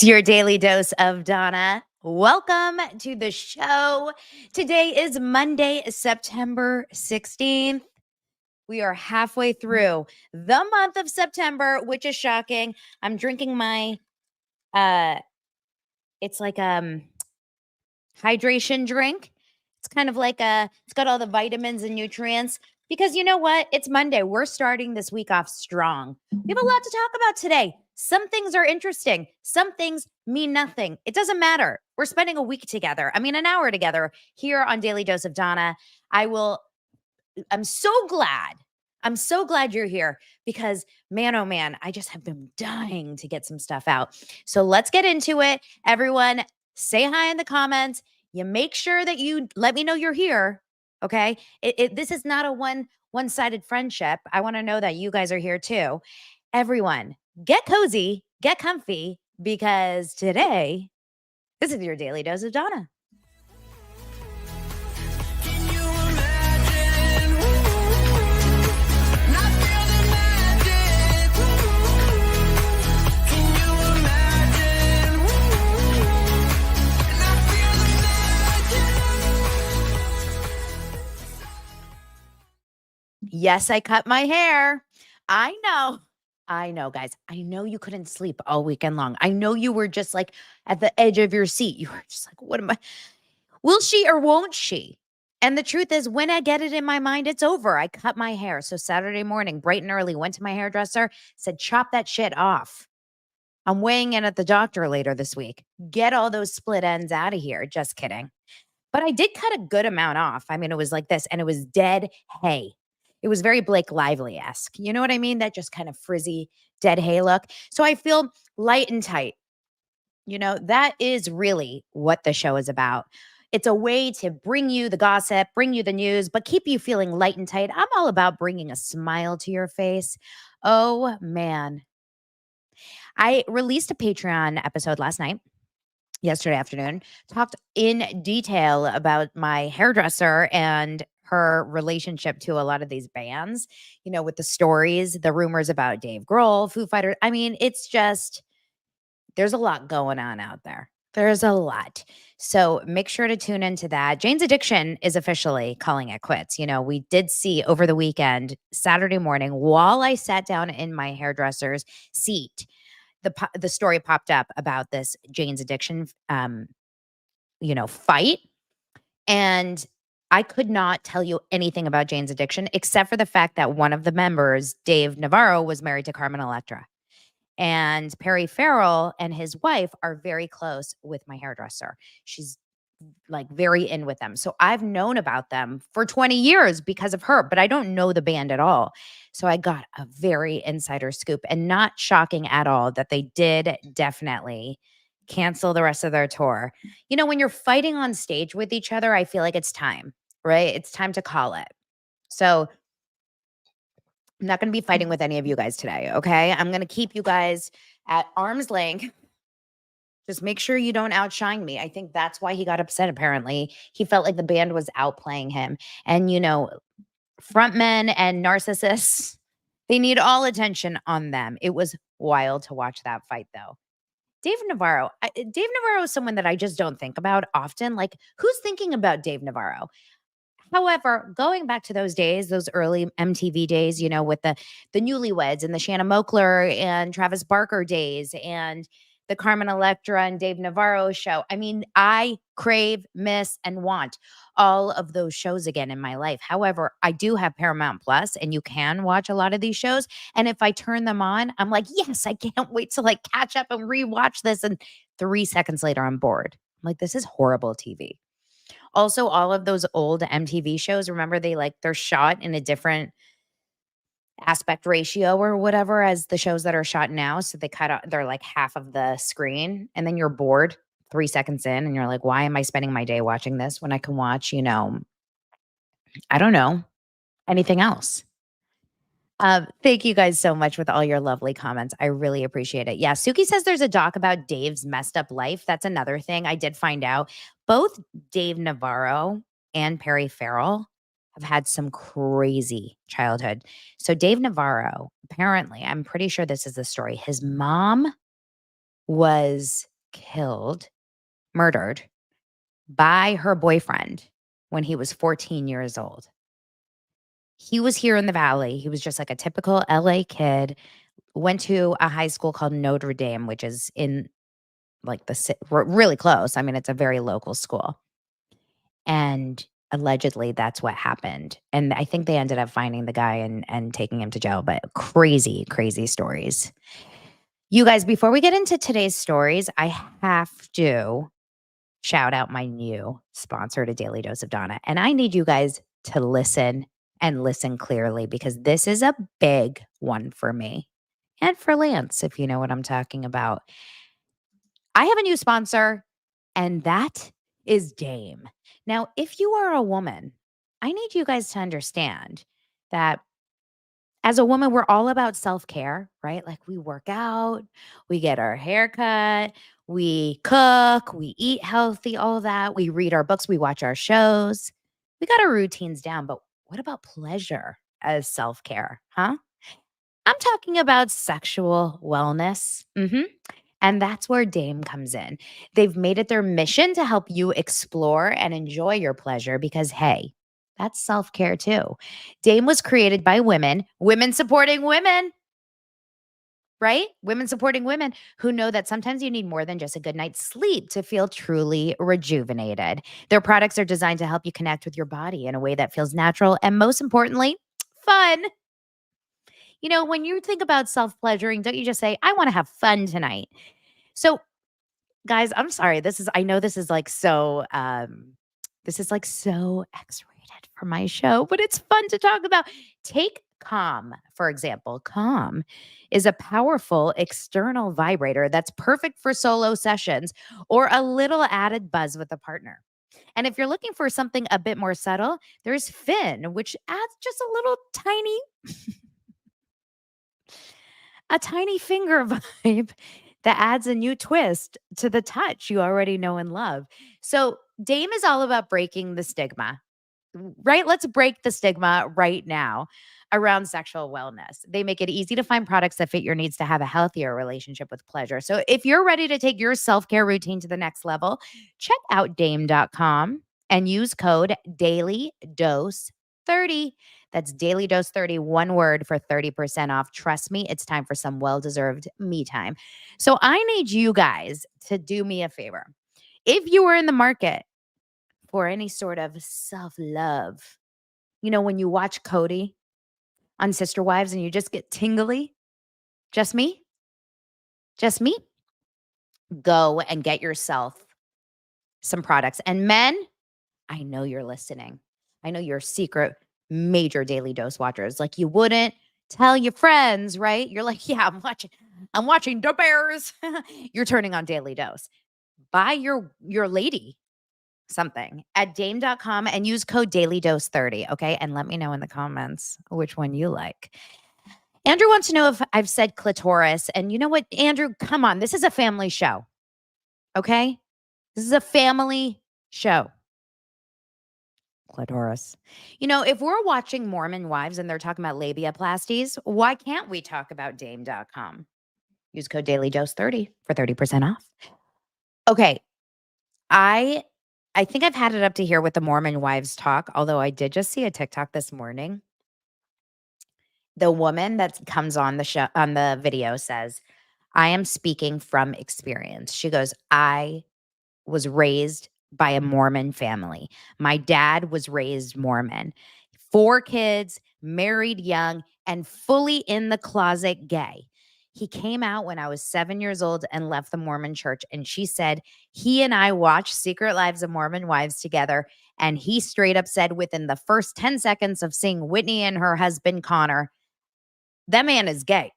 It's your daily dose of Donna. Welcome to the show. Today is Monday, September 16th. We are halfway through the month of September, which is shocking. I'm drinking my it's like hydration drink. It's kind of like it's got all the vitamins and nutrients because you know what? It's Monday. We're starting this week off strong. We have a lot to talk about today. Some things are interesting. Some things mean nothing. It doesn't matter. We're spending a week together. An hour together here on Daily Dose of Donna. I'm so glad. I'm so glad you're here because man, oh man, I just have been dying to get some stuff out. So let's get into it. Everyone, say hi in the comments. You make sure that you let me know you're here. Okay. This is not a one-sided friendship. I want to know that you guys are here too. Everyone, get cozy, get comfy, because today, this is your Daily Dose of Donna. Yes, I cut my hair. I know, guys. I know you couldn't sleep all weekend long. I know you were just like at the edge of your seat. You were just like, what am I? Will she or won't she? And the truth is, when I get it in my mind, it's over. I cut my hair. So Saturday morning, bright and early, went to my hairdresser, said, chop that shit off. I'm weighing in at the doctor later this week. Get all those split ends out of here. Just kidding. But I did cut a good amount off. It was like this, and it was dead hay. It was very Blake Lively-esque. You know what I mean? That just kind of frizzy, dead hay look. So I feel light and tight. That is really what the show is about. It's a way to bring you the gossip, bring you the news, but keep you feeling light and tight. I'm all about bringing a smile to your face. Oh, man. I released a Patreon episode yesterday afternoon, talked in detail about my hairdresser and her relationship to a lot of these bands, with the stories, the rumors about Dave Grohl, Foo Fighters. It's just, there's a lot going on out there. There's a lot. So make sure to tune into that. Jane's Addiction is officially calling it quits. We did see over the weekend, Saturday morning, while I sat down in my hairdresser's seat, the story popped up about this Jane's Addiction, fight. And I could not tell you anything about Jane's Addiction, except for the fact that one of the members, Dave Navarro, was married to Carmen Electra. And Perry Farrell and his wife are very close with my hairdresser. She's like very in with them. So I've known about them for 20 years because of her, but I don't know the band at all. So I got a very insider scoop, and not shocking at all that they did definitely cancel the rest of their tour. When you're fighting on stage with each other, I feel like it's time, right? It's time to call it. So I'm not going to be fighting with any of you guys today, okay? I'm going to keep you guys at arm's length. Just make sure you don't outshine me. I think that's why he got upset, apparently. He felt like the band was outplaying him. And, frontmen and narcissists, they need all attention on them. It was wild to watch that fight, though. Dave Navarro is someone that I just don't think about often. Like, who's thinking about Dave Navarro? However, going back to those days, those early MTV days, with the Newlyweds and the Shanna Moakler and Travis Barker days and the Carmen Electra and Dave Navarro show. I crave, miss, and want all of those shows again in my life. However, I do have Paramount Plus, and you can watch a lot of these shows. And if I turn them on, I'm like, yes, I can't wait to catch up and rewatch this. And 3 seconds later, I'm bored. I'm like, this is horrible TV. Also, all of those old MTV shows, remember they're shot in a different aspect ratio or whatever as the shows that are shot now. So they're like half of the screen, and then you're bored 3 seconds in and you're like, why am I spending my day watching this when I can watch, I don't know, anything else. Thank you guys so much with all your lovely comments. I really appreciate it. Yeah, Suki says there's a doc about Dave's messed up life. That's another thing I did find out. Both Dave Navarro and Perry Farrell have had some crazy childhood. So Dave Navarro, apparently, I'm pretty sure this is the story. His mom was murdered by her boyfriend when he was 14 years old. He was here in the Valley. He was just like a typical LA kid, went to a high school called Notre Dame, which is in like really close. I mean, it's a very local school. And allegedly that's what happened. And I think they ended up finding the guy and taking him to jail, but crazy, crazy stories. You guys, before we get into today's stories, I have to shout out my new sponsor to Daily Dose of Donna. And I need you guys to listen and listen clearly because this is a big one for me and for Lance, if you know what I'm talking about. I have a new sponsor, and that is Dame. Now, if you are a woman, I need you guys to understand that as a woman, we're all about self-care, right? Like we work out, we get our hair cut, we cook, we eat healthy, all that. We read our books, we watch our shows. We got our routines down, but what about pleasure as self-care, huh? I'm talking about sexual wellness. And that's where Dame comes in. They've made it their mission to help you explore and enjoy your pleasure because, hey, that's self care too. Dame was created by women supporting women, right? Women supporting women who know that sometimes you need more than just a good night's sleep to feel truly rejuvenated. Their products are designed to help you connect with your body in a way that feels natural and, most importantly, fun. You know, when you think about self pleasuring, don't you just say, I want to have fun tonight? So, guys, I'm sorry. I know this is like so X-rated for my show, but it's fun to talk about. Take Calm, for example. Calm is a powerful external vibrator that's perfect for solo sessions or a little added buzz with a partner. And if you're looking for something a bit more subtle, there's Finn, which adds just a tiny finger vibe that adds a new twist to the touch you already know and love. So, Dame is all about breaking the stigma, right? Let's break the stigma right now around sexual wellness. They make it easy to find products that fit your needs to have a healthier relationship with pleasure. So, if you're ready to take your self care routine to the next level, check out dame.com and use code DailyDose30. That's Daily Dose 30, one word for 30% off. Trust me, it's time for some well-deserved me time. So I need you guys to do me a favor. If you are in the market for any sort of self-love, you know, when you watch Cody on Sister Wives and you just get tingly, just me, just me, go and get yourself some products. And men, I know you're listening. I know you're secret major Daily Dose watchers. Like you wouldn't tell your friends, right? You're like, yeah, I'm watching the Bears. You're turning on Daily Dose. Buy your lady something at dame.com and use code DailyDose30, okay? And let me know in the comments which one you like. Andrew wants to know if I've said clitoris. And you know what, Andrew, come on. This is a family show, okay? This is a family show. Clitoris. You know, if we're watching Mormon Wives and they're talking about labiaplasties, why can't we talk about dame.com? Use code DailyDose30 for 30% off. Okay. I think I've had it up to here with the Mormon Wives talk, although I did just see a TikTok this morning. The woman that comes on the show on the video says, I am speaking from experience. She goes, I was raised by a Mormon family. My dad was raised Mormon. 4 kids, married young, and fully in the closet gay. He came out when I was 7 years old and left the Mormon church. And she said, he and I watched Secret Lives of Mormon Wives together. And he straight up said within the first 10 seconds of seeing Whitney and her husband, Connor, that man is gay.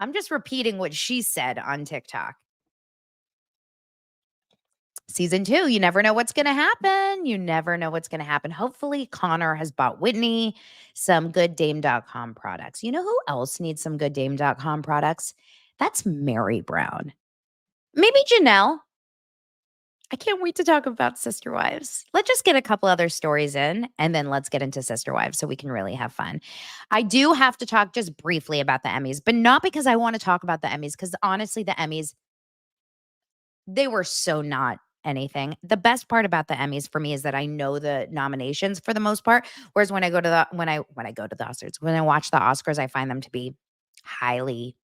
I'm just repeating what she said on TikTok. Season 2, you never know what's going to happen. You never know what's going to happen. Hopefully, Connor has bought Whitney some good Dame.com products. You know who else needs some good Dame.com products? That's Mary Brown. Maybe Janelle. I can't wait to talk about Sister Wives. Let's just get a couple other stories in, and then let's get into Sister Wives so we can really have fun. I do have to talk just briefly about the Emmys, but not because I want to talk about the Emmys, because honestly, the Emmys, They were so not anything. The best part about the Emmys for me is that I know the nominations for the most part, whereas when I go to the when I go to the Oscars, when I watch the Oscars, I find them to be highly,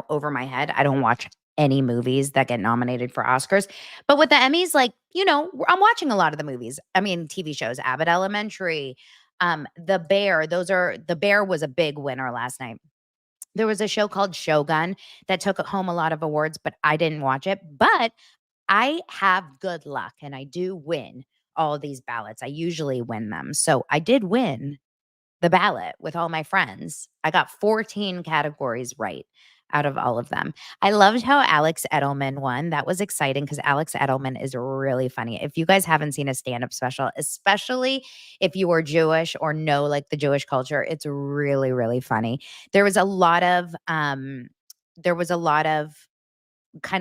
over my head. I don't watch any movies that get nominated for Oscars. But with the Emmys, like, I'm watching a lot of the movies. I mean, TV shows, Abbott Elementary, The Bear. The Bear was a big winner last night. There was a show called Shogun that took home a lot of awards, but I didn't watch it. But I have good luck and I do win all these ballots. I usually win them. So I did win the ballot with all my friends. I got 14 categories right out of all of them. I loved how Alex Edelman won. That was exciting because Alex Edelman is really funny. If you guys haven't seen a stand-up special, especially if you are Jewish or know like the Jewish culture, it's really, really funny. There was a lot of kind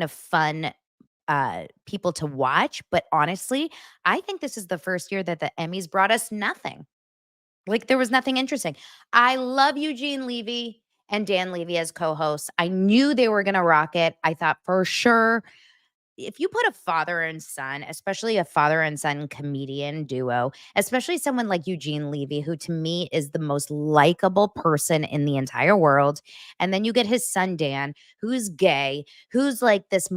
of fun people to watch, but honestly, I think this is the first year that the Emmys brought us nothing. Like, there was nothing interesting. I love Eugene Levy and Dan Levy as co-hosts. I knew they were gonna rock it. I thought for sure if you put a father and son, especially a father and son comedian duo, especially someone like Eugene Levy, who to me is the most likable person in the entire world. And then you get his son, Dan, who's gay, who's like this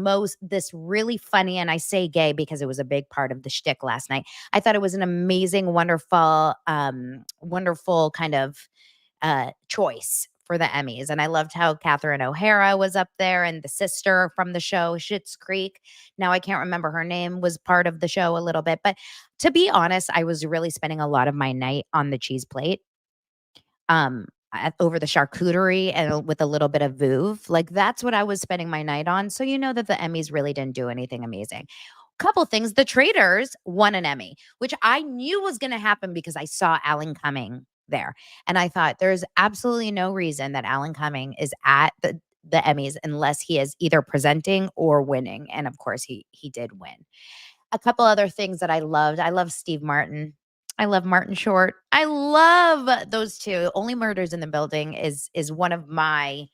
really funny. And I say gay because it was a big part of the shtick last night. I thought it was an amazing, wonderful kind of choice for the Emmys. And I loved how Catherine O'Hara was up there and the sister from the show, Schitt's Creek. Now I can't remember her name, was part of the show a little bit. But to be honest, I was really spending a lot of my night on the cheese plate. Over the charcuterie and with a little bit of vouv. Like that's what I was spending my night on. So you know that the Emmys really didn't do anything amazing. Couple things. The Traitors won an Emmy, which I knew was going to happen because I saw Alan Cumming there. And I thought there's absolutely no reason that Alan Cumming is at the Emmys unless he is either presenting or winning. And of course he did win. A couple other things that I loved. I love Steve Martin. I love Martin Short. I love those two. Only Murders in the Building is one of my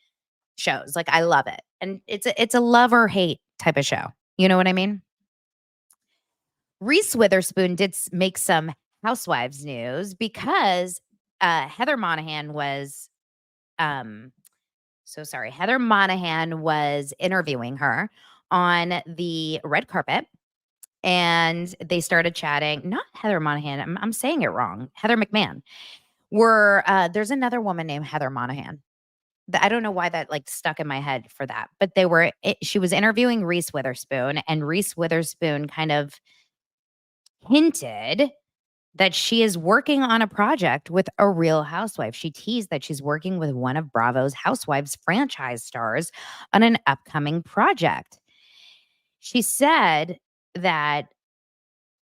shows. Like I love it. And it's a love or hate type of show. You know what I mean? Reese Witherspoon did make some Housewives news because Heather Monahan was so sorry. Heather Monahan was interviewing her on the red carpet and they started chatting. Not Heather Monahan. I'm saying it wrong. Heather McMahon. There's another woman named Heather Monahan. I don't know why that like stuck in my head for that, but she was interviewing Reese Witherspoon and Reese Witherspoon kind of hinted that she is working on a project with a real housewife. She teased that she's working with one of Bravo's Housewives franchise stars on an upcoming project. She said that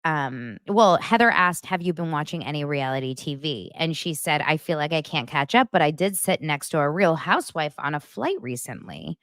Heather asked, "Have you been watching any reality TV?" And she said, "I feel like I can't catch up, but I did sit next to a real housewife on a flight recently."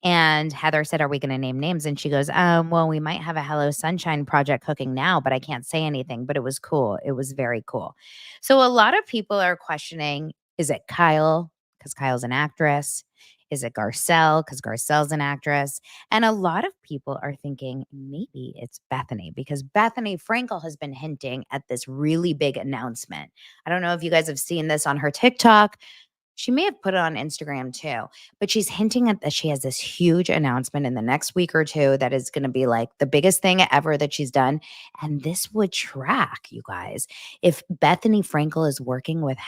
And Heather said, "Are we gonna name names?" And she goes, well, we might have a Hello Sunshine project cooking now, but I can't say anything, but it was cool. It was very cool." So a lot of people are questioning, is it Kyle? Because Kyle's an actress. Is it Garcelle? Because Garcelle's an actress. And a lot of people are thinking maybe it's Bethany because Bethany Frankel has been hinting at this really big announcement. I don't know if you guys have seen this on her TikTok. She may have put it on Instagram too, but she's hinting at that she has this huge announcement in the next week or two that is going to be like the biggest thing ever that she's done. And this would track, you guys. If Bethany Frankel is working with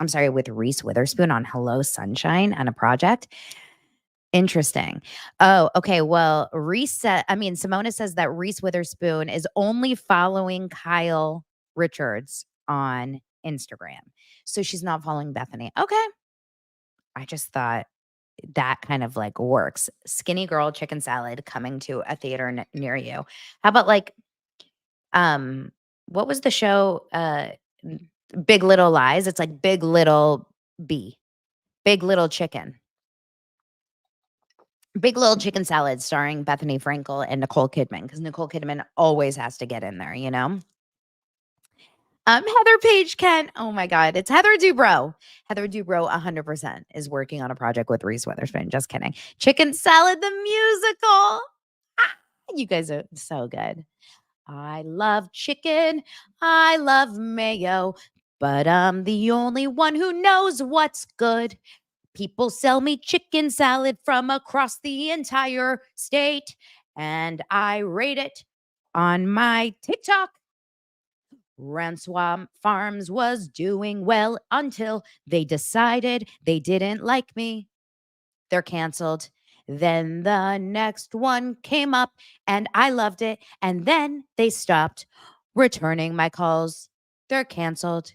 with Reese Witherspoon on Hello Sunshine on a project. Interesting. Oh, okay. Well, Simona says that Reese Witherspoon is only following Kyle Richards on Instagram. So she's not following Bethany. Okay. I just thought that kind of like works. Skinny Girl Chicken Salad coming to a theater near you. How about like, what was the show? Big Little Lies. It's like Big Little B, Big Little Chicken. Big Little Chicken Salad starring Bethany Frankel and Nicole Kidman because Nicole Kidman always has to get in there, you know? Heather Page Kent. Oh my God. It's Heather Dubrow. Heather Dubrow 100% is working on a project with Reese Witherspoon. Just kidding. Chicken Salad, the musical. You guys are so good. I love chicken. I love mayo, but I'm the only one who knows what's good. People sell me chicken salad from across the entire state, and I rate it on my TikTok. Ranswamp Farms was doing well until they decided they didn't like me. They're canceled. Then the next one came up and I loved it. And then they stopped returning my calls. They're canceled.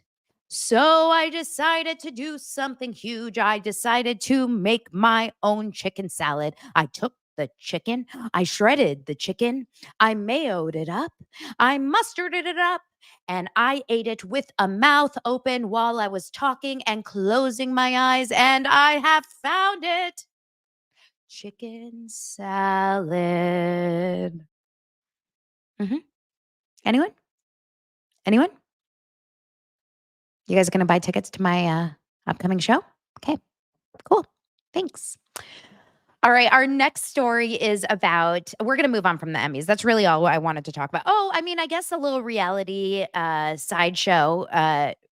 So I decided to do something huge. I decided to make my own chicken salad. I took the chicken, I shredded the chicken, I mayoed it up, I mustarded it up, and I ate it with a mouth open while I was talking and closing my eyes. And I have found it. Chicken salad. Mhm. Anyone? Anyone? You guys are gonna buy tickets to my, upcoming show? Okay, cool. Thanks. All right, our next story is about we're gonna move on from the Emmys. That's really all I wanted to talk about. Oh, I mean, I guess a little reality, sideshow.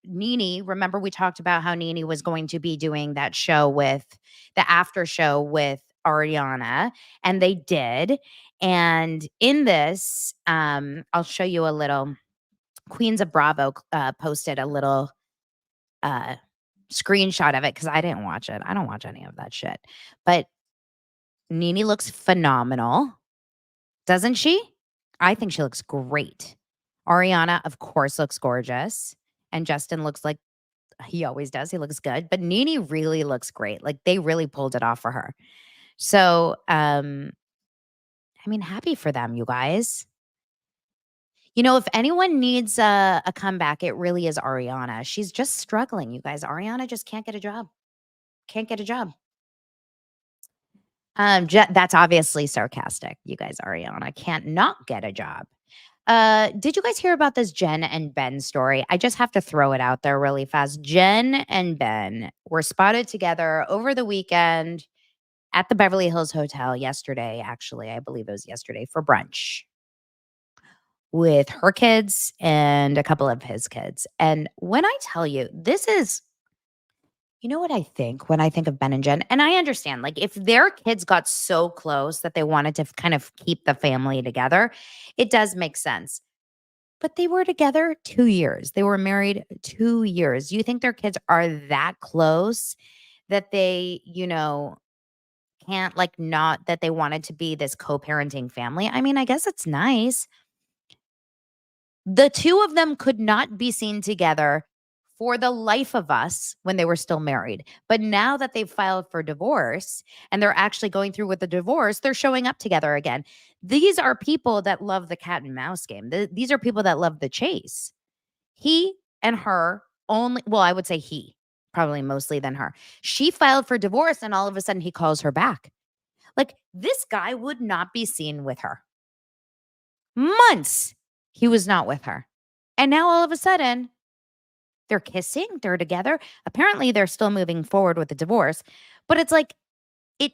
Nene, remember we talked about how Nene was going to be doing that show with the after show with Ariana, and they did. And in this, I'll show you a little Queens of Bravo, posted a little, uh, screenshot of it because I didn't watch it. I don't watch any of that shit. But Nene looks phenomenal, doesn't she? I think she looks great. Ariana, of course, looks gorgeous. And Justin looks like he always does. He looks good. But Nene really looks great. Like they really pulled it off for her. So, I mean, happy for them, you guys. You know, if anyone needs a comeback, it really is Ariana. She's just struggling, you guys. Ariana just can't get a job. Can't get a job. That's obviously sarcastic, you guys. Ariana can't not get a job. Did you guys hear about this Jen and Ben story? I just have to throw it out there really fast. Jen and Ben were spotted together over the weekend at the Beverly Hills Hotel yesterday, actually. I believe it was yesterday for brunch with her kids and a couple of his kids. And when I tell you, this is you know what I think when I think of Ben and Jen? And I understand, like, if their kids got so close that they wanted to kind of keep the family together, it does make sense. But they were together 2 years. They were married 2 years. You think their kids are that close that they, can't like not that they wanted to be this co-parenting family? I mean, I guess it's nice. The two of them could not be seen together for the life of us when they were still married. But now that they've filed for divorce and they're actually going through with the divorce, they're showing up together again. These are people that love the cat and mouse game. These are people that love the chase. He and her only, well, I would say he, probably mostly than her. She filed for divorce and all of a sudden he calls her back. Like this guy would not be seen with her. Months he was not with her. And now all of a sudden they're kissing, they're together. Apparently they're still moving forward with the divorce, but it's like it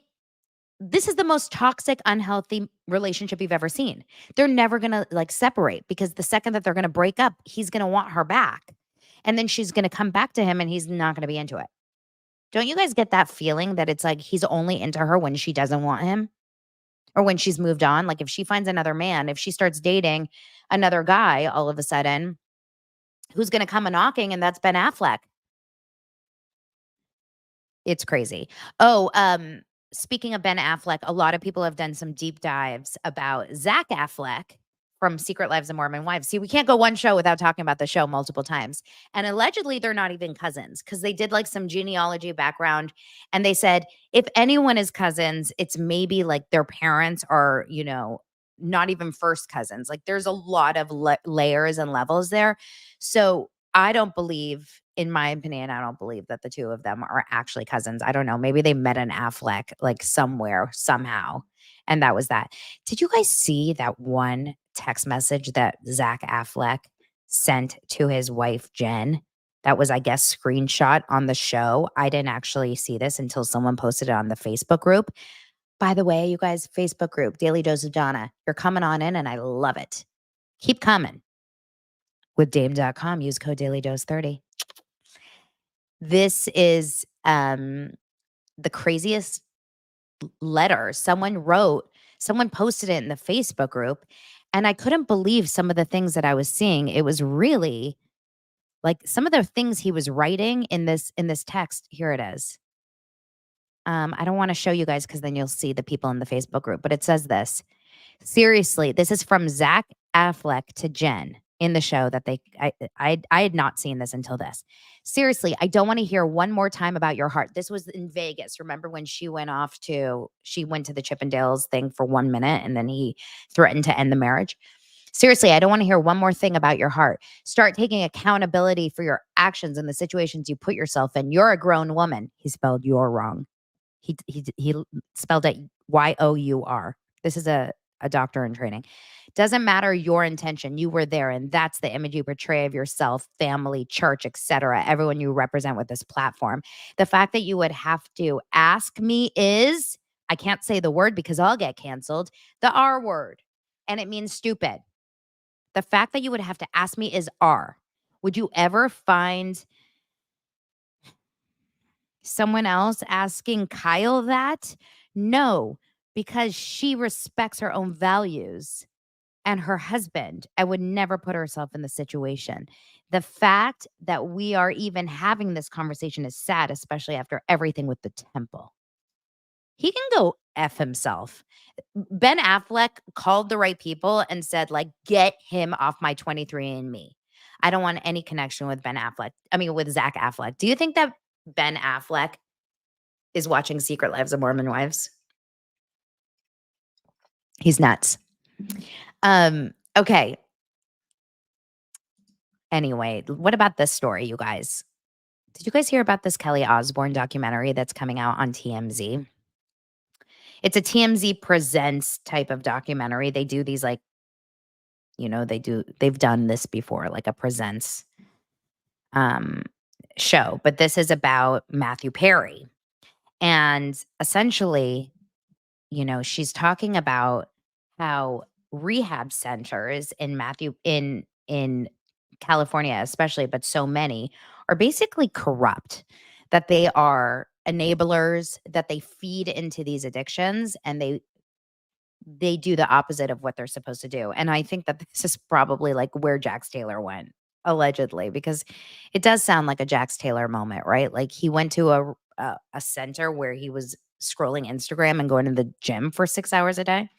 this is the most toxic, unhealthy relationship you've ever seen. They're never going to like separate because the second that they're going to break up, he's going to want her back. And then she's going to come back to him and he's not going to be into it. Don't you guys get that feeling that it's like he's only into her when she doesn't want him or when she's moved on? Like if she finds another man, if she starts dating another guy all of a sudden, who's going to come a knocking? And that's Ben Affleck. It's crazy. Oh, speaking of Ben Affleck, a lot of people have done some deep dives about Zach Affleck from Secret Lives of Mormon Wives. See, we can't go one show without talking about the show multiple times. And allegedly, they're not even cousins because they did like some genealogy background. And they said if anyone is cousins, it's maybe like their parents are, not even first cousins. Like there's a lot of layers and levels there. So I don't believe, in my opinion, I don't believe that the two of them are actually cousins. I don't know. Maybe they met an Affleck like somewhere, somehow. And that was that. Did you guys see that one text message that Zach Affleck sent to his wife, Jen? That was, I guess, screenshot on the show. I didn't actually see this until someone posted it on the Facebook group. By the way, you guys, Facebook group, Daily Dose of Donna. You're coming on in and I love it. Keep coming. With Dame.com, use code DailyDose30. This is the craziest letter someone posted it in the Facebook group, and I couldn't believe some of the things that I was seeing. It was really like some of the things he was writing in this text. Here it is. I don't want to show you guys because then you'll see the people in the Facebook group, but it says this. Seriously, this is from Zach Affleck to Jen in the show that I had not seen this until this. Seriously, I don't want to hear one more time about your heart. This was in Vegas. Remember when she went to the Chippendales thing for 1 minute and then he threatened to end the marriage? Seriously, I don't want to hear one more thing about your heart. Start taking accountability for your actions and the situations you put yourself in. You're a grown woman. He spelled "you're" wrong. He spelled it Y-O-U-R. This is a doctor in training. Doesn't matter your intention. You were there, and that's the image you portray of yourself, family, church, etc. Everyone you represent with this platform. The fact that you would have to ask me is, I can't say the word because I'll get canceled, the R word, and it means stupid. The fact that you would have to ask me is R. Would you ever find someone else asking Kyle that? No, because she respects her own values and her husband and would never put herself in the situation. The fact that we are even having this conversation is sad, especially after everything with the temple. He can go F himself. Ben Affleck called the right people and said, like, get him off my 23andMe. I don't want any connection with with Zach Affleck. Do you think that Ben Affleck is watching Secret Lives of Mormon Wives? He's nuts. Okay. Anyway, what about this story, you guys? Did you guys hear about this Kelly Osbourne documentary that's coming out on TMZ? It's a TMZ Presents type of documentary. They do these they've done this before, like a Presents show, but this is about Matthew Perry. And essentially, she's talking about how rehab centers in California especially, but so many are basically corrupt, that they are enablers, that they feed into these addictions and they do the opposite of what they're supposed to do. And I think that this is probably like where Jax Taylor went, allegedly, because it does sound like a Jax Taylor moment, right? Like he went to a center where he was scrolling Instagram and going to the gym for 6 hours a day.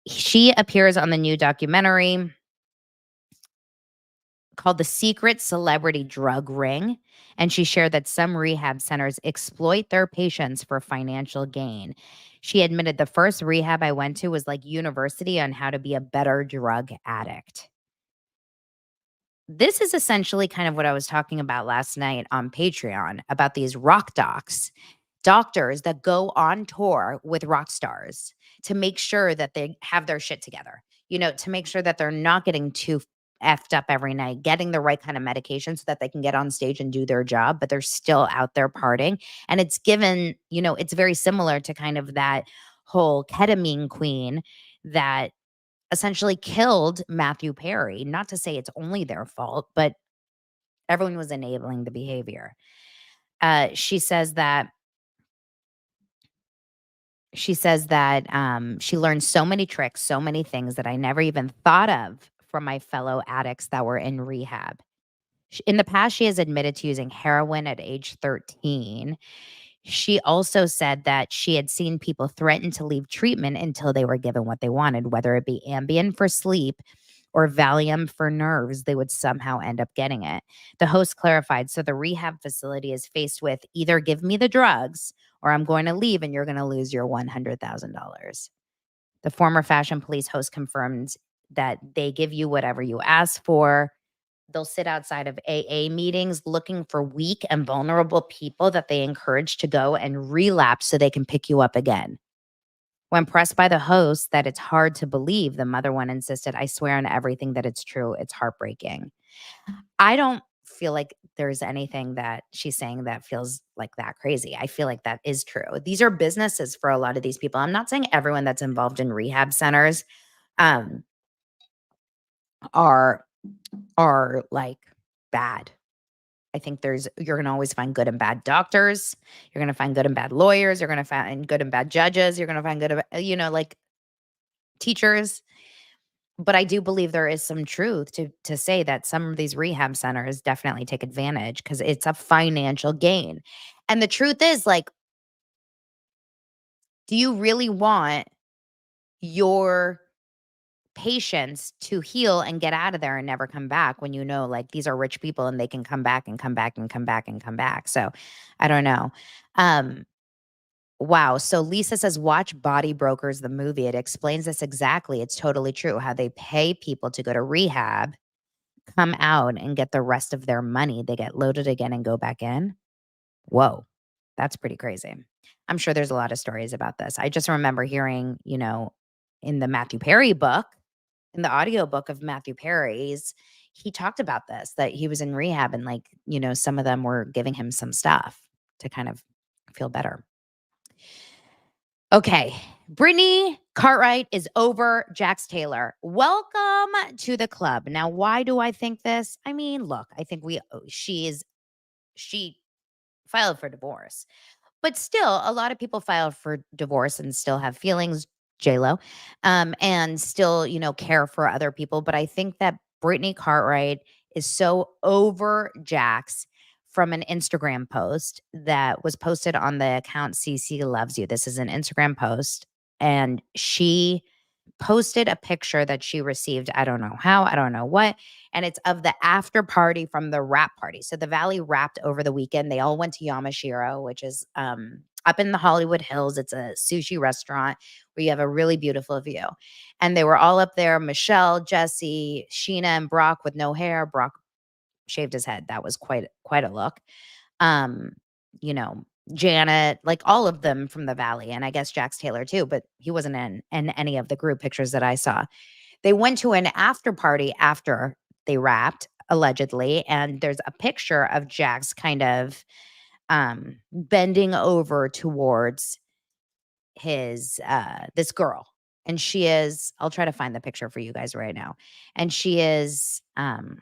She appears on the new documentary called The Secret Celebrity Drug Ring, and she shared that some rehab centers exploit their patients for financial gain. She admitted, the first rehab I went to was like university on how to be a better drug addict. This is essentially kind of what I was talking about last night on Patreon about these rock doctors that go on tour with rock stars to make sure that they have their shit together, to make sure that they're not getting too effed up every night, getting the right kind of medication so that they can get on stage and do their job, but they're still out there partying. And it's given, it's very similar to kind of that whole ketamine queen that essentially killed Matthew Perry. Not to say it's only their fault, but everyone was enabling the behavior. She says that she learned so many tricks, so many things that I never even thought of from my fellow addicts that were in rehab. In the past, she has admitted to using heroin at age 13. She also said that she had seen people threaten to leave treatment until they were given what they wanted, whether it be Ambien for sleep or Valium for nerves. They would somehow end up getting it. The host clarified, so the rehab facility is faced with either give me the drugs or I'm going to leave and you're going to lose your $100,000. The former Fashion Police host confirmed that they give you whatever you ask for. They'll sit outside of AA meetings looking for weak and vulnerable people that they encourage to go and relapse so they can pick you up again. When pressed by the host that it's hard to believe, the mother one insisted, I swear on everything that it's true. It's heartbreaking. I don't feel like there's anything that she's saying that feels like that crazy. I feel like that is true. These are businesses for a lot of these people. I'm not saying everyone that's involved in rehab centers um, are like bad. I think you're gonna always find good and bad doctors. You're gonna find good and bad lawyers. You're gonna find good and bad judges. You're gonna find good, like teachers. But I do believe there is some truth to say that some of these rehab centers definitely take advantage because it's a financial gain. And the truth is, like, do you really want your patients to heal and get out of there and never come back when you know, like, these are rich people and they can come back and come back and come back and come back? So I don't know. Um, wow. So Lisa says, watch Body Brokers, the movie. It explains this exactly. It's totally true how they pay people to go to rehab, come out and get the rest of their money. They get loaded again and go back in. Whoa, that's pretty crazy. I'm sure there's a lot of stories about this. I just remember hearing, in the Matthew Perry book, in the audiobook of Matthew Perry's, he talked about this, that he was in rehab and, like, some of them were giving him some stuff to kind of feel better. Okay. Brittany Cartwright is over Jax Taylor. Welcome to the club. Now, why do I think this? I mean, look, I think she filed for divorce. But still, a lot of people file for divorce and still have feelings, JLo, and still, care for other people. But I think that Brittany Cartwright is so over Jax from an Instagram post that was posted on the account CC Loves You. This is an Instagram post, and she posted a picture that she received. I don't know how, I don't know what. And it's of the after party from the wrap party. So the Valley wrapped over the weekend. They all went to Yamashiro, which is up in the Hollywood Hills. It's a sushi restaurant where you have a really beautiful view. And they were all up there, Michelle, Jesse, Sheena, and Brock with no hair. Brock shaved his head. That was quite a look. Um, you know, Janet, like all of them from the Valley, and I guess Jax Taylor too, but he wasn't in any of the group pictures that I saw. They went to an after party after they wrapped, allegedly, and there's a picture of Jax kind of bending over towards his this girl. And she is, I'll try to find the picture for you guys right now. And she is kind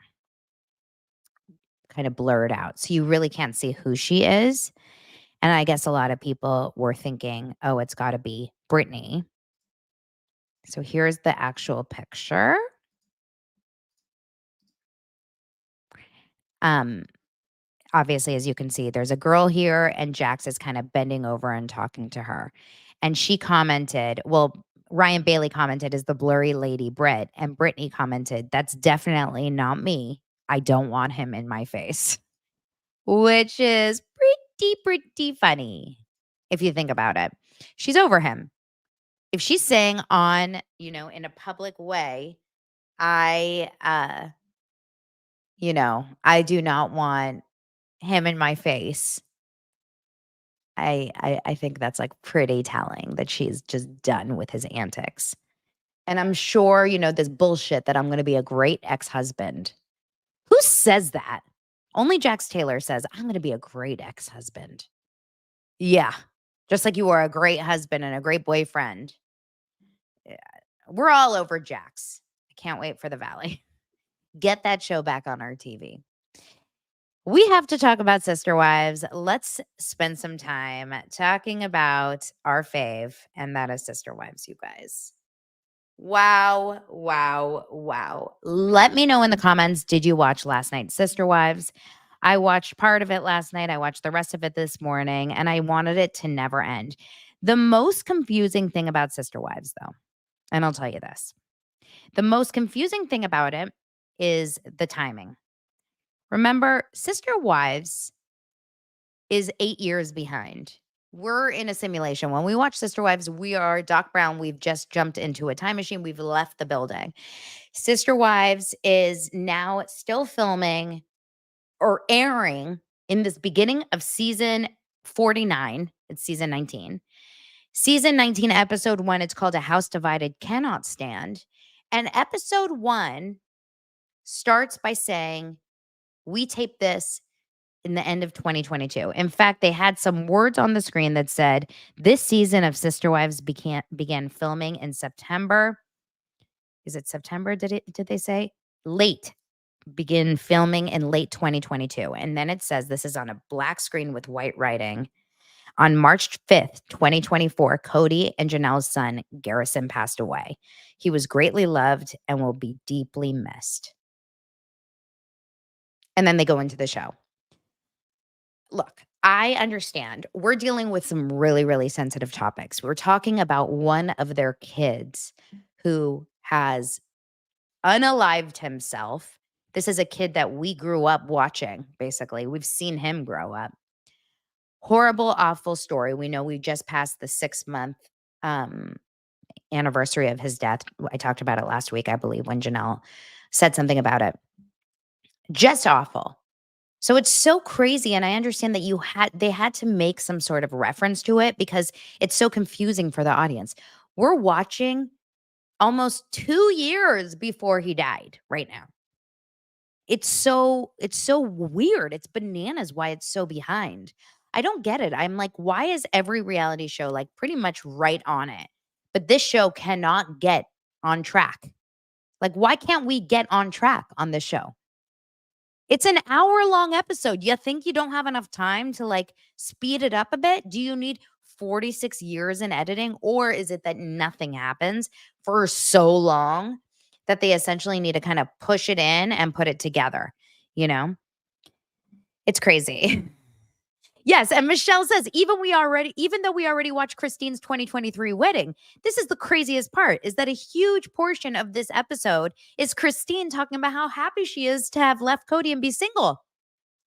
of blurred out. So you really can't see who she is. And I guess a lot of people were thinking, oh, it's got to be Brittany. So here's the actual picture. Um, Obviously, as you can see, there's a girl here, and Jax is kind of bending over and talking to her. And she commented, well, Ryan Bailey commented, is the blurry lady Britt? And Brittany commented, that's definitely not me. I don't want him in my face, which is pretty funny if you think about it. She's over him. If she's saying on, in a public way, I I do not want him in my face. I think that's, like, pretty telling that she's just done with his antics. And I'm sure, this bullshit that I'm gonna be a great ex-husband. Who says that? Only Jax Taylor says, "I'm gonna be a great ex-husband." Yeah. Just like you are a great husband and a great boyfriend. Yeah. We're all over Jax. I can't wait for the Valley. Get that show back on our TV. We have to talk about Sister Wives. Let's spend some time talking about our fave, and that is Sister Wives, you guys. Wow, wow, wow. Let me know in the comments, did you watch last night's Sister Wives? I watched part of it last night. I watched the rest of it this morning, and I wanted it to never end. The most confusing thing about Sister Wives, though, and I'll tell you this, the most confusing thing about it is the timing. Remember, Sister Wives is 8 years behind. We're in a simulation. When we watch Sister Wives, we are Doc Brown. We've just jumped into a time machine. We've left the building. Sister Wives is now still filming or airing in this beginning of season 49. It's season 19. Season 19, episode 1, it's called A House Divided Cannot Stand. And episode 1 starts by saying, We taped this in the end of 2022. In fact, they had some words on the screen that said, "This season of Sister Wives began filming in September." Is it September? Did they say? Late. Begin filming in late 2022. And then it says, this is on a black screen with white writing. On March 5th, 2024, Cody and Janelle's son, Garrison, passed away. He was greatly loved and will be deeply missed. And then they go into the show. Look, I understand. We're dealing with some really, really sensitive topics. We're talking about one of their kids who has unalived himself. This is a kid that we grew up watching, basically. We've seen him grow up. Horrible, awful story. We know we just passed the 6-month anniversary of his death. I talked about it last week, I believe, when Janelle said something about it. Just awful. So it's so crazy, and I understand that they had to make some sort of reference to it because it's so confusing for the audience. We're watching almost 2 years before he died right now. It's so weird. It's bananas why it's so behind. I don't get it. I'm like, why is every reality show like pretty much right on it? But this show cannot get on track. Like, why can't we get on track on this show? It's an hour-long episode. You think you don't have enough time to, like, speed it up a bit? Do you need 46 years in editing? Or is it that nothing happens for so long that they essentially need to kind of push it in and put it together, you know? It's crazy. Yes, and Michelle says, even though we already watched Christine's 2023 wedding, this is the craziest part, is that a huge portion of this episode is Christine talking about how happy she is to have left Cody and be single.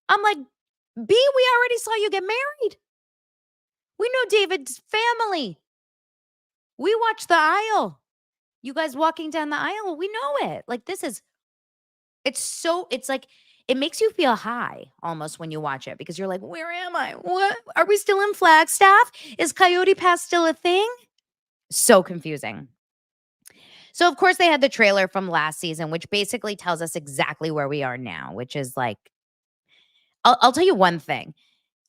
I'm like, B, we already saw you get married. We know David's family. We watched the aisle. You guys walking down the aisle, we know it. Like, it's like, it makes you feel high almost when you watch it because you're like, where am I? What? Are we still in Flagstaff? Is Coyote Pass still a thing? So confusing. So, of course, they had the trailer from last season, which basically tells us exactly where we are now, which is like, I'll tell you one thing.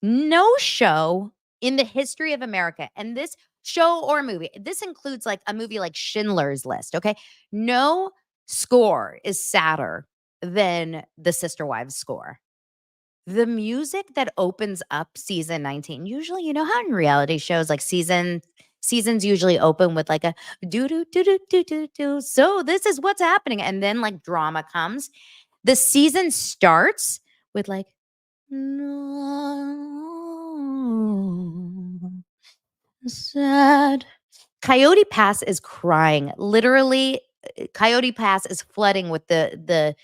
No show in the history of America, and this show or movie, this includes like a movie like Schindler's List, okay? No score is sadder than the Sister Wives score. The music that opens up season 19, usually, you know how in reality shows, like seasons usually open with like a do do do do do do do. So this is what's happening, and then like drama comes. The season starts with like no sad. Coyote Pass is crying. Literally, Coyote Pass is flooding with the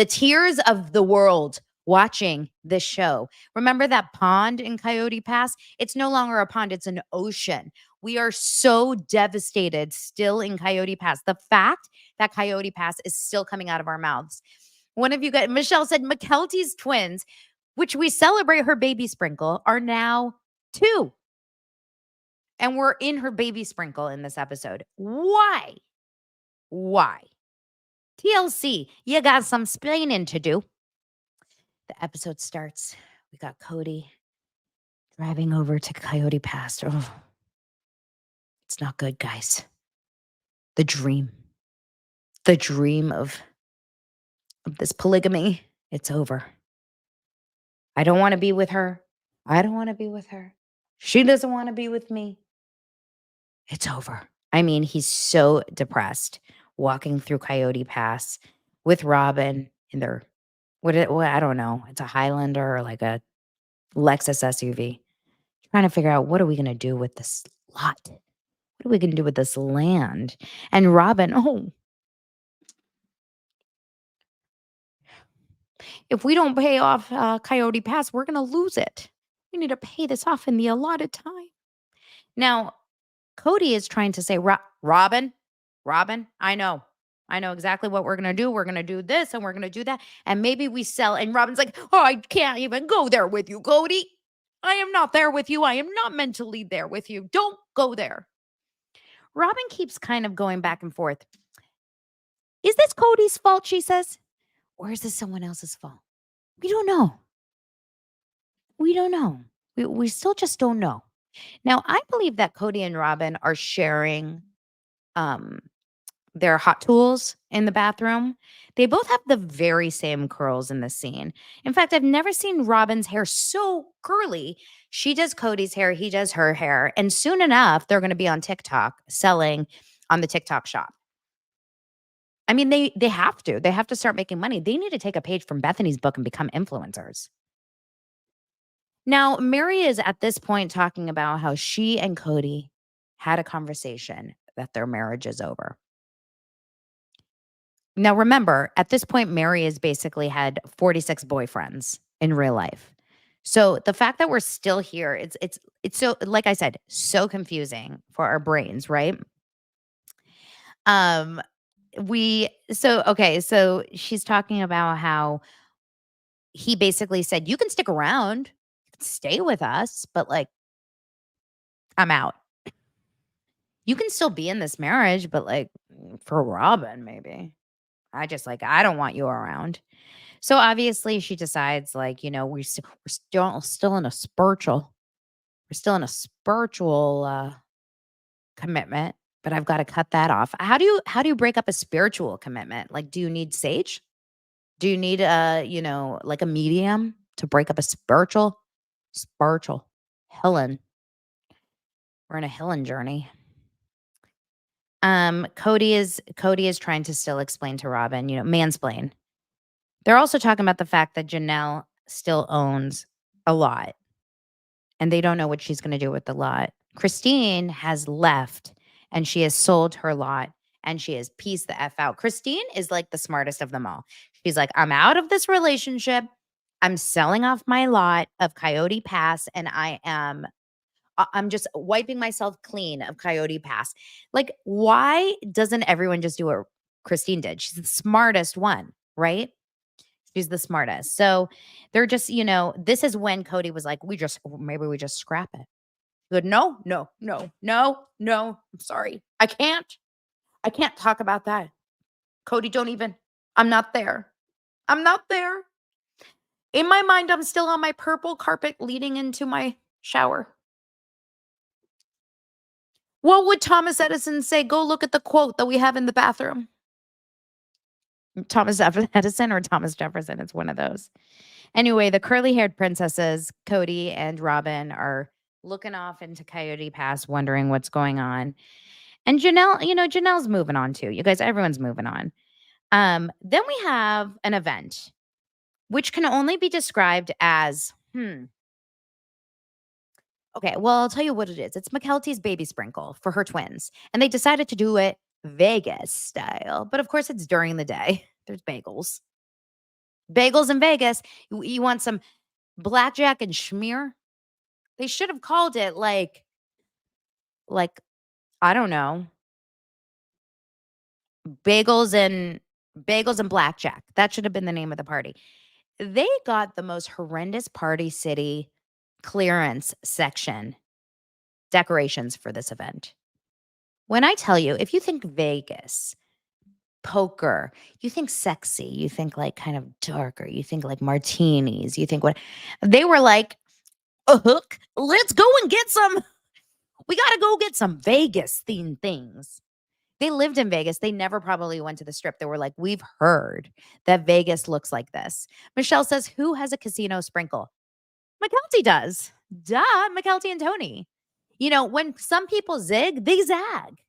tears of the world watching this show. Remember that pond in Coyote Pass? It's no longer a pond, it's an ocean. We are so devastated still in Coyote Pass. The fact that Coyote Pass is still coming out of our mouths. One of you guys, Michelle said McKelty's twins, which we celebrate her baby sprinkle, are now 2. And we're in her baby sprinkle in this episode. Why? Why? TLC, you got some splaining to do. The episode starts. We got Cody driving over to Coyote Pass. Oh, it's not good, guys. The dream of this polygamy, it's over. I don't want to be with her. I don't want to be with her. She doesn't want to be with me. It's over. I mean, he's so depressed walking through Coyote Pass with Robin in their, what I don't know. It's a Highlander or like a Lexus SUV. Trying to figure out, what are we going to do with this lot? What are we going to do with this land? And Robin, if we don't pay off Coyote Pass, we're going to lose it. We need to pay this off in the allotted time. Now, Cody is trying to say, Robin, I know exactly what we're going to do. We're going to do this and we're going to do that. And maybe we sell. And Robin's like, oh, I can't even go there with you, Cody. I am not there with you. I am not mentally there with you. Don't go there. Robin keeps kind of going back and forth. Is this Cody's fault, she says? Or is this someone else's fault? We don't know. We don't know. We still just don't know. Now, I believe that Cody and Robin are sharing um their hot tools in the bathroom. They both have the very same curls in the scene. In fact, I've never seen Robin's hair so curly. She does Cody's hair, he does her hair, and soon enough they're going to be on TikTok selling on the TikTok shop. I mean, they have to. They have to start making money. They need to take a page from Bethany's book and become influencers. Now, Mary is at this point talking about how she and Cody had a conversation that their marriage is over. Now, remember, at this point, Mary has basically had 46 boyfriends in real life. So the fact that we're still here, it's so, like I said, so confusing for our brains, right? Um, so she's talking about how he basically said, "You can stick around, you can stay with us, but like I'm out. You can still be in this marriage, but like for Robin, maybe. I don't want you around." So obviously she decides like, we're still in a spiritual, commitment, but I've got to cut that off. How do you break up a spiritual commitment? Like, do you need sage? Do you need like a medium to break up a spiritual Helen? We're in a Helen journey. Cody is trying to still explain to Robin, mansplain. They're also talking about the fact that Janelle still owns a lot and they don't know what she's going to do with the lot. Christine has left and she has sold her lot and she has pieced the F out. Christine is like the smartest of them all. She's like, I'm out of this relationship. I'm selling off my lot of Coyote Pass and I'm just wiping myself clean of Coyote Pass. Like, why doesn't everyone just do what Christine did? She's the smartest one, right? She's the smartest. So they're just, this is when Cody was like, maybe we just scrap it. Good. No, no, no, no, no. I'm sorry. I can't. I can't talk about that. Cody, don't even. I'm not there. I'm not there. In my mind, I'm still on my purple carpet leading into my shower. What would Thomas Edison say? Go look at the quote that we have in the bathroom. Thomas Edison or Thomas Jefferson. It's one of those. Anyway, the curly haired princesses, Cody and Robin, are looking off into Coyote Pass, wondering what's going on. And Janelle's moving on too. You guys, everyone's moving on. Then we have an event, which can only be described as, okay, well, I'll tell you what it is. It's McKelty's baby sprinkle for her twins. And they decided to do it Vegas style. But of course, it's during the day. There's bagels. Bagels in Vegas. You want some blackjack and schmear? They should have called it like I don't know, bagels and blackjack. That should have been the name of the party. They got the most horrendous Party City clearance section decorations for this event. When I tell you, if you think Vegas, poker, you think sexy, you think like kind of darker, you think like martinis, you think what they were like, a hook, let's go and get some. We got to go get some Vegas themed things. They lived in Vegas. They never probably went to the strip. They were like, we've heard that Vegas looks like this. Michelle says, who has a casino sprinkle? McKelty does. Duh, McKelty and Tony. When some people zig, they zag.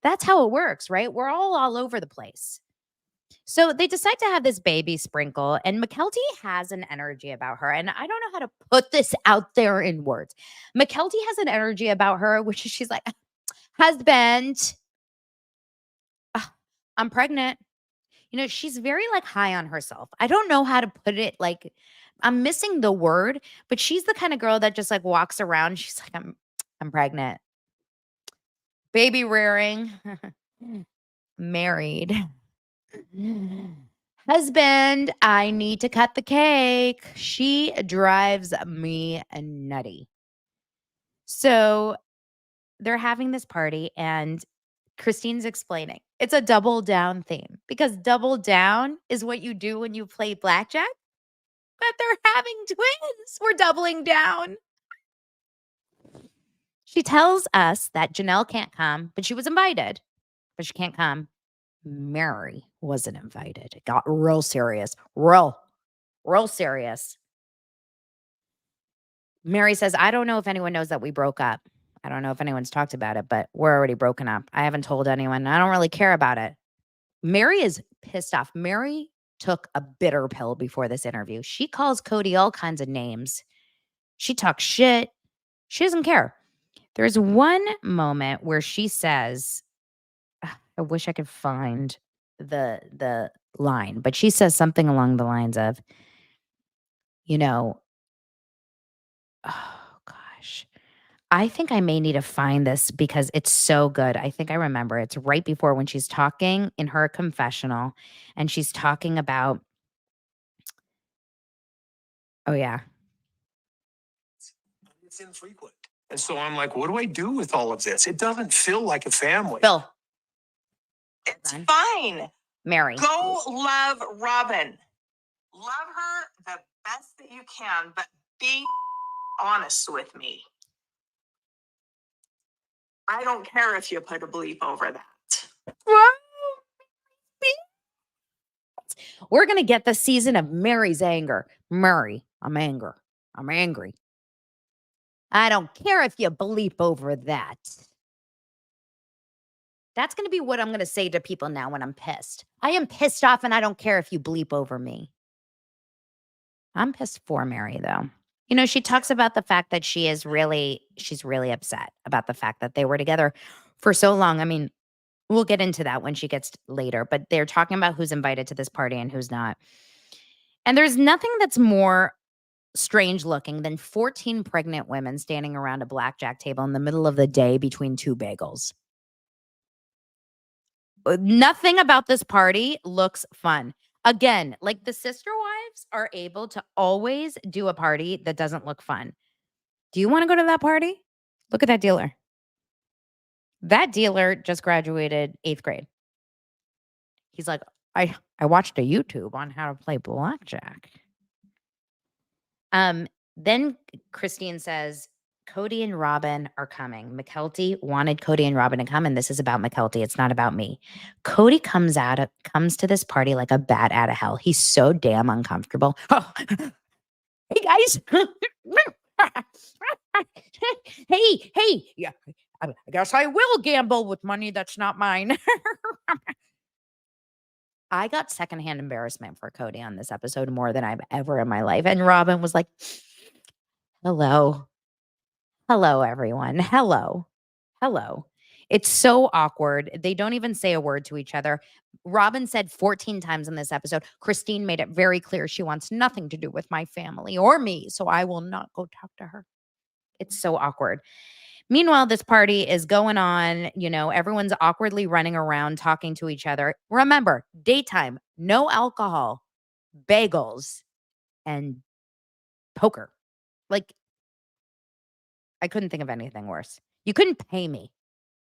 That's how it works, right? We're all over the place. So they decide to have this baby sprinkle, and McKelty has an energy about her. And I don't know how to put this out there in words. McKelty has an energy about her, which is she's like, husband, I'm pregnant. She's very like high on herself. I don't know how to put it. Like, I'm missing the word, but she's the kind of girl that just like walks around. She's like, I'm pregnant. Baby rearing. Married. Husband, I need to cut the cake. She drives me nutty. So they're having this party and Christine's explaining it's a double down theme because double down is what you do when you play blackjack. that they're having twins. We're doubling down. She tells us that Janelle can't come, but she was invited, but she can't come. Mary wasn't invited. It got real serious. Real serious. Mary says, I don't know if anyone knows that we broke up. I don't know if anyone's talked about it, but we're already broken up. I haven't told anyone. I don't really care about it. Mary is pissed off. Mary took a bitter pill before this interview. She calls Cody all kinds of names. She talks shit. She doesn't care. There's one moment where she says, I wish I could find the line, but she says something along the lines of, you know, oh gosh. I think I may need to find this because it's so good. I think I remember. It's right before when she's talking in her confessional and she's talking about, oh yeah. It's infrequent. And so I'm like, what do I do with all of this? It doesn't feel like a family. Bill. It's fine. Mary. Go love Robin. Love her the best that you can, but be honest with me. I don't care if you put a bleep over that. We're going to get the season of Mary's anger. Mary, I'm angry. I don't care if you bleep over that. That's going to be what I'm going to say to people now when I'm pissed. I am pissed off and I don't care if you bleep over me. I'm pissed for Mary, though. You know, she talks about the fact that she's really upset about the fact that they were together for so long. I mean, we'll get into that when she gets later, but they're talking about who's invited to this party and who's not. And there's nothing that's more strange looking than 14 pregnant women standing around a blackjack table in the middle of the day between two bagels. Nothing about this party looks fun. Again, like the sister wives are able to always do a party that doesn't look fun. Do you want to go to that party? Look at that dealer. That dealer just graduated 8th grade. He's like, I watched a YouTube on how to play blackjack. Then Christine says, Cody and Robin are coming. McKelty wanted Cody and Robin to come, and this is about McKelty. It's not about me. Cody comes to this party like a bat out of hell. He's so damn uncomfortable. Oh, hey guys. hey. Yeah, I guess I will gamble with money that's not mine. I got secondhand embarrassment for Cody on this episode more than I've ever in my life. And Robin was like, hello, everyone. Hello. It's so awkward. They don't even say a word to each other. Robin said 14 times in this episode, Christine made it very clear she wants nothing to do with my family or me, so I will not go talk to her. It's so awkward. Meanwhile, this party is going on. You know, everyone's awkwardly running around talking to each other. Remember, daytime, no alcohol, bagels, and poker. Like, I couldn't think of anything worse. You couldn't pay me,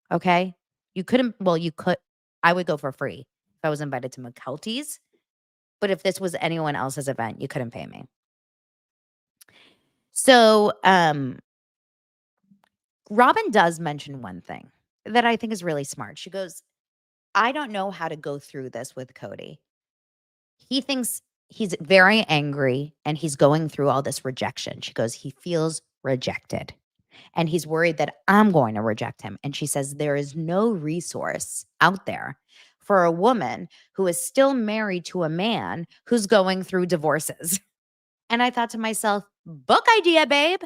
okay? You couldn't, well, you could. I would go for free if I was invited to McKelty's. But if this was anyone else's event, you couldn't pay me. So, Robin does mention one thing that I think is really smart. She goes, I don't know how to go through this with Cody. He thinks he's very angry and he's going through all this rejection. She goes, he feels rejected and he's worried that I'm going to reject him. And she says, there is no resource out there for a woman who is still married to a man who's going through divorces. And I thought to myself, book idea, babe.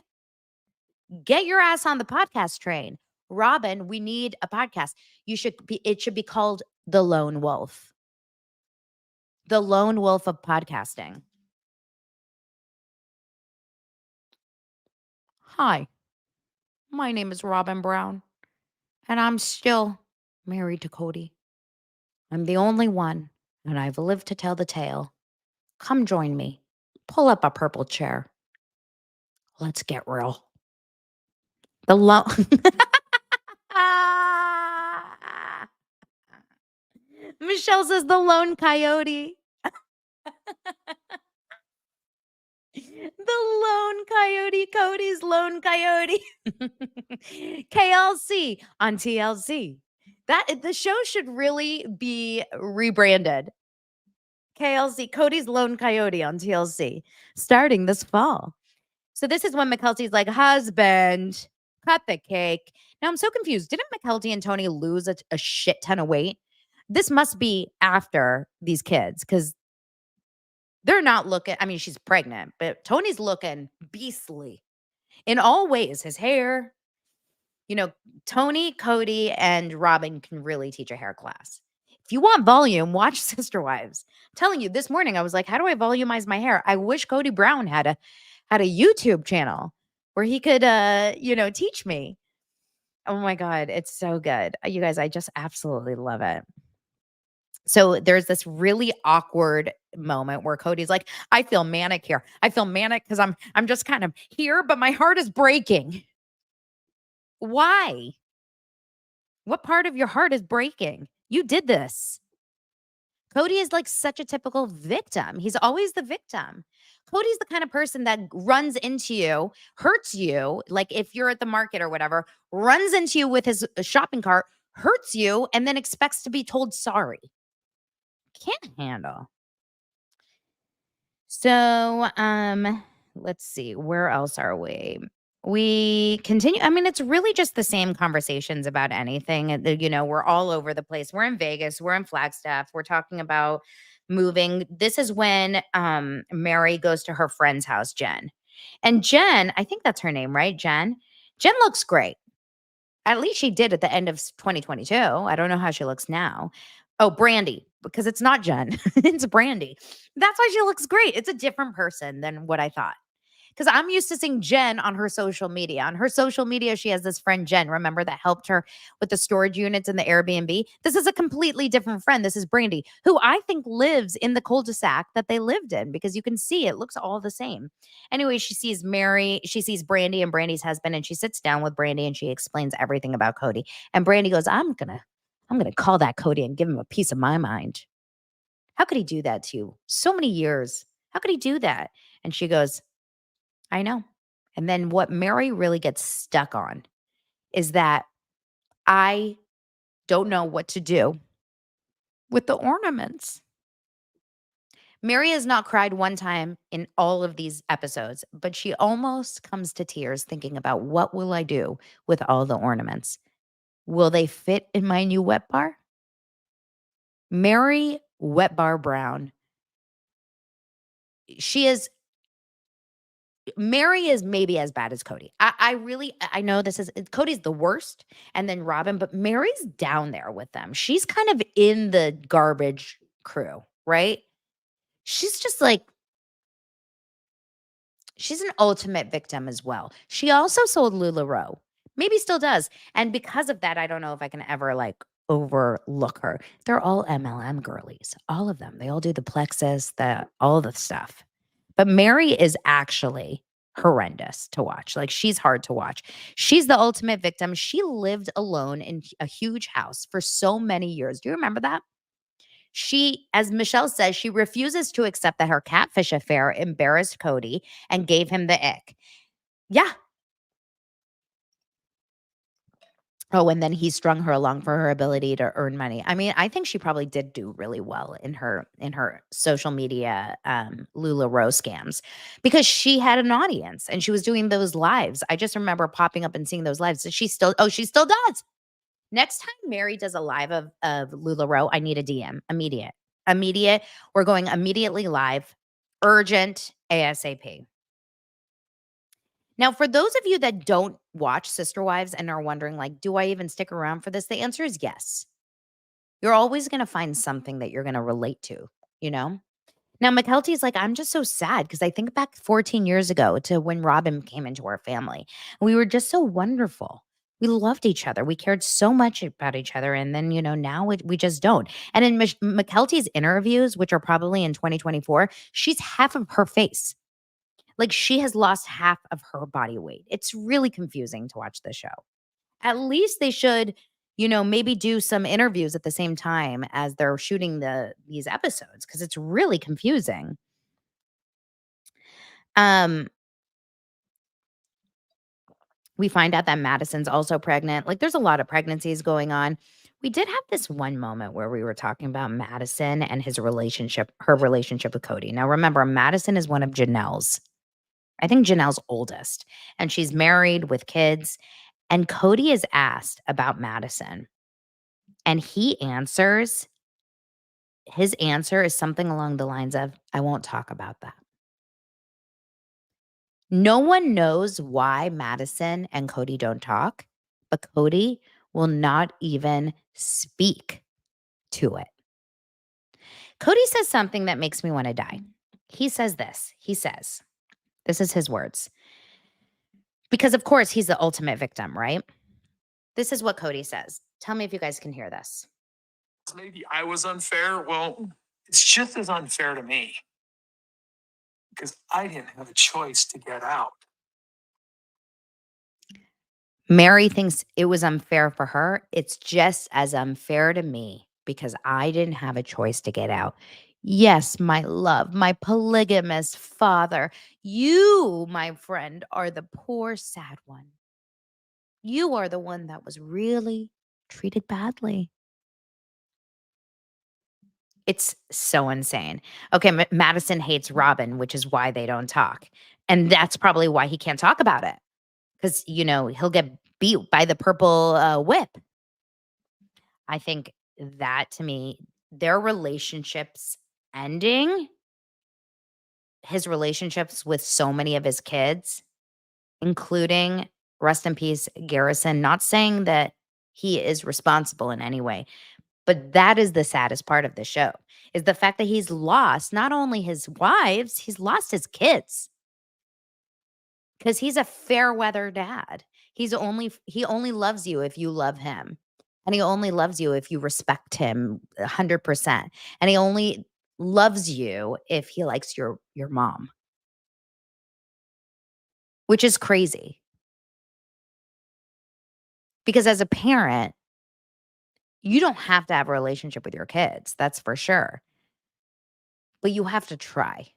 Get your ass on the podcast train. Robin, we need a podcast. It should be called The Lone Wolf. The Lone Wolf of podcasting. Hi, my name is Robin Brown, and I'm still married to Cody. I'm the only one, and I've lived to tell the tale. Come join me. Pull up a purple chair. Let's get real. The lone... Michelle says the lone coyote. The lone coyote, Cody's lone coyote. KLC on TLC. The show should really be rebranded. KLC, Cody's lone coyote on TLC, starting this fall. So this is when McKelty's like, husband, cut the cake. Now I'm so confused. Didn't McKelty and Tony lose a shit ton of weight? This must be after these kids because they're not looking. I mean, she's pregnant, but Tony's looking beastly in all ways. His hair, Tony, Cody, and Robin can really teach a hair class. If you want volume, watch Sister Wives. I'm telling you, this morning I was like, how do I volumize my hair? I wish Cody Brown had a YouTube channel where he could teach me. Oh my God, it's so good. You guys, I just absolutely love it. So there's this really awkward moment where Cody's like, I feel manic here. I feel manic because I'm just kind of here, but my heart is breaking. Why? What part of your heart is breaking? You did this. Cody is like such a typical victim. He's always the victim. Cody's the kind of person that runs into you, hurts you, like if you're at the market or whatever, runs into you with his shopping cart, hurts you, and then expects to be told sorry. Can't handle. So, let's see, where else are we? We continue. I mean, it's really just the same conversations about anything. We're all over the place. We're in Vegas. We're in Flagstaff. We're talking about moving. This is when Mary goes to her friend's house, Jen. And Jen, I think that's her name, right? Jen. Jen looks great. At least she did at the end of 2022. I don't know how she looks now. Oh, Brandy, because it's not Jen. It's Brandy. That's why she looks great. It's a different person than what I thought. Because I'm used to seeing Jen on her social media. On her social media, she has this friend, Jen, remember, that helped her with the storage units in the Airbnb? This is a completely different friend. This is Brandy, who I think lives in the cul-de-sac that they lived in because you can see it looks all the same. Anyway, she sees Brandy and Brandy's husband, and she sits down with Brandy and she explains everything about Cody. And Brandy goes, I'm gonna call that Cody and give him a piece of my mind. How could he do that to you? So many years. How could he do that? And she goes, I know. And then what Mary really gets stuck on is that I don't know what to do with the ornaments. Mary has not cried one time in all of these episodes, but she almost comes to tears thinking about what will I do with all the ornaments? Will they fit in my new wet bar? Mary Wet Bar Brown. Mary is maybe as bad as Cody. I know Cody's the worst, and then Robin, but Mary's down there with them. She's kind of in the garbage crew, right? She's just like, she's an ultimate victim as well. She also sold LuLaRoe, maybe still does. And because of that, I don't know if I can ever overlook her. They're all MLM girlies, all of them. They all do the plexus, all the stuff. But Mary is actually horrendous to watch. Like, she's hard to watch. She's the ultimate victim. She lived alone in a huge house for so many years. Do you remember that? She, as Michelle says, she refuses to accept that her catfish affair embarrassed Cody and gave him the ick. Yeah. Oh, and then he strung her along for her ability to earn money. I mean, I think she probably did do really well in her social media LuLaRoe scams because she had an audience and she was doing those lives. I just remember popping up and seeing those lives. So she still does. Next time Mary does a live of LuLaRoe, I need a DM. Immediate. We're going immediately live. Urgent. ASAP. Now, for those of you that don't watch Sister Wives and are wondering, do I even stick around for this? The answer is yes. You're always going to find something that you're going to relate to, Now, McKelty's like, I'm just so sad because I think back 14 years ago to when Robin came into our family. We were just so wonderful. We loved each other. We cared so much about each other. And then, now we just don't. And in McKelty's interviews, which are probably in 2024, she's half of her face. She has lost half of her body weight. It's really confusing to watch the show. At least they should, maybe do some interviews at the same time as they're shooting these episodes because it's really confusing. We find out that Madison's also pregnant. Like, there's a lot of pregnancies going on. We did have this one moment where we were talking about Madison and her relationship with Cody. Now, remember, Madison is one of Janelle's. I think Janelle's oldest, and she's married with kids. And Cody is asked about Madison, and his answer is something along the lines of, I won't talk about that. No one knows why Madison and Cody don't talk, but Cody will not even speak to it. Cody says something that makes me want to die. He says this. This is his words. Because, of course, he's the ultimate victim, right? This is what Cody says. Tell me if you guys can hear this. Maybe I was unfair. Well, it's just as unfair to me because I didn't have a choice to get out. Mary thinks it was unfair for her. It's just as unfair to me because I didn't have a choice to get out. Yes, my love, my polygamous father, you, my friend, are the poor, sad one. You are the one that was really treated badly. It's so insane. Okay, Madison hates Robin, which is why they don't talk. And that's probably why he can't talk about it. Because, he'll get beat by the purple whip. I think that, to me, their relationships ending, his relationships with so many of his kids, including, rest in peace, Garrison, not saying that he is responsible in any way, but that is the saddest part of the show, is the fact that he's lost not only his wives, he's lost his kids. Because he's a fair weather dad. He only loves you if you love him. And he only loves you if you respect him 100%. And he only loves you if he likes your mom. Which is crazy. Because as a parent, you don't have to have a relationship with your kids, that's for sure. But you have to try.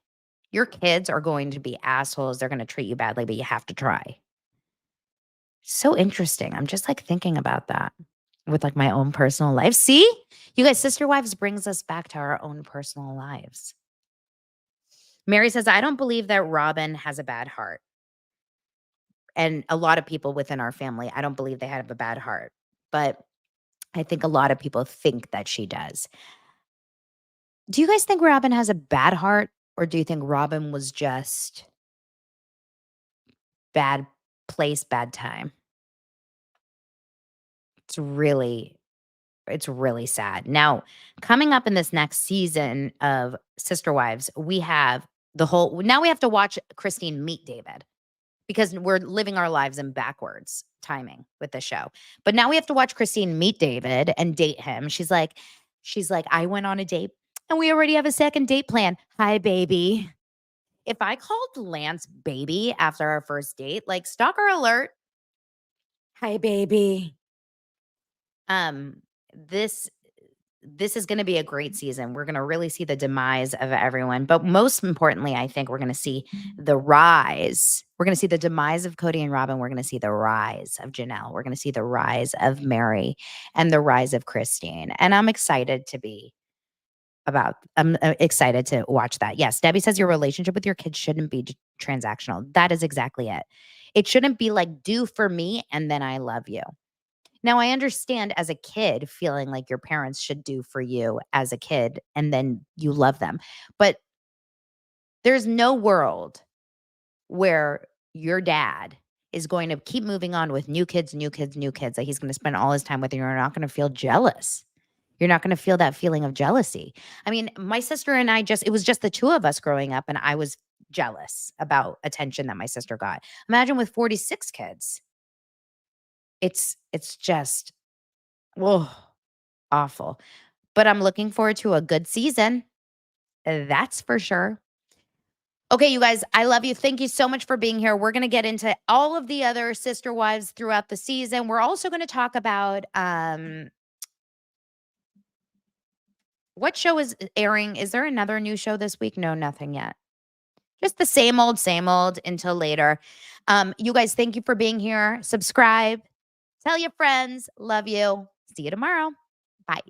Your kids are going to be assholes. They're going to treat you badly, but you have to try. So interesting. I'm just thinking about that with my own personal life. See, you guys, Sister Wives brings us back to our own personal lives. Mary says, I don't believe that Robin has a bad heart. And a lot of people within our family, I don't believe they have a bad heart. But I think a lot of people think that she does. Do you guys think Robin has a bad heart? Or do you think Robin was just bad place, bad time? It's really sad. Now, coming up in this next season of Sister Wives, we have now we have to watch Christine meet David because we're living our lives in backwards timing with the show. But now we have to watch Christine meet David and date him. She's like, I went on a date and we already have a second date plan. Hi, baby. If I called Lance baby after our first date, stalker alert. Hi, baby. This is going to be a great season. We're going to really see the demise of everyone. But most importantly, I think we're going to see the rise. We're going to see the demise of Cody and Robin. We're going to see the rise of Janelle. We're going to see the rise of Mary and the rise of Christine. And I'm excited I'm excited to watch that. Yes, Debbie says your relationship with your kids shouldn't be transactional. That is exactly it. It shouldn't be do for me and then I love you. Now, I understand as a kid feeling like your parents should do for you as a kid and then you love them. But there's no world where your dad is going to keep moving on with new kids, that he's going to spend all his time with, and you're not going to feel jealous. You're not going to feel that feeling of jealousy. I mean, my sister and I it was just the two of us growing up, and I was jealous about attention that my sister got. Imagine with 46 kids. It's just, awful. But I'm looking forward to a good season. That's for sure. Okay, you guys, I love you. Thank you so much for being here. We're going to get into all of the other Sister Wives throughout the season. We're also going to talk about what show is airing. Is there another new show this week? No, nothing yet. Just the same old until later. You guys, thank you for being here. Subscribe. Tell your friends. Love you. See you tomorrow. Bye.